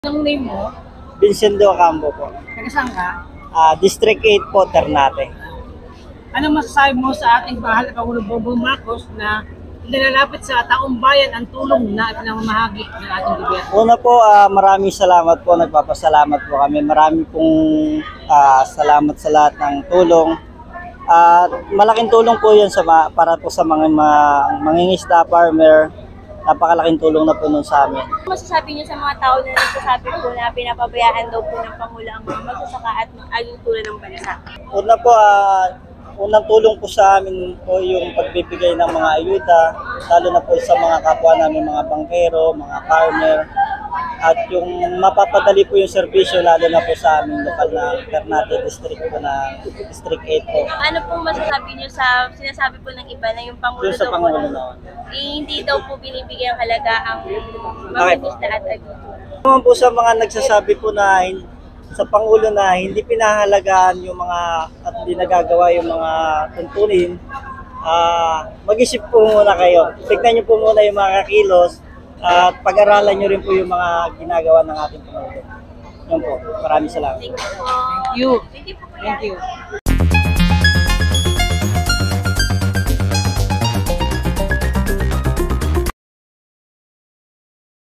Anong name mo? Vincendo Campo po. Taga saan ka? District 8 po, Ternate. Anong masasabi mo sa ating mahal na Pangulong Bongbong Marcos na nilalapit sa taong bayan ang tulong na pinamamahagi ng ating gobyerno? Una po, maraming salamat po. Nagpapasalamat po kami. Marami pong salamat sa lahat ng tulong. Malaking tulong po yun para po sa mga mangingisda, farmer. Napakalaking tulong na po nun sa amin. Masasabi niyo sa mga tao na nagsasabi po na pinapabayaan daw po ng Pangulo ang mga magsasaka at mag-agrikultura ng bansa? Una po, unang tulong po sa amin po yung pagbibigay ng mga ayuda, lalo na po sa mga kapwa namin, mga bangkero, mga farmer, at yung mapapadali po yung serbisyo, lalo na po sa aming lokal na Ternate District po na District 8 po. Ano pong masasabi niyo sa sinasabi po ng iba na yung Pangulo Yung sa daw po Pangulo noon. hindi daw po binibigyang halaga ang mangingisda at agrikultura? Naman po sa mga nagsasabi po na sa Pangulo na hindi pinahalagaan yung mga at hindi nagagawa yung mga tuntunin, mag-isip po muna kayo. Tignan nyo po muna yung mga kilos at pag-aralan nyo rin po yung mga ginagawa ng ating Pangulo. Yun po. Maraming salamat. Thank you po. Thank you. Thank you po. Thank you.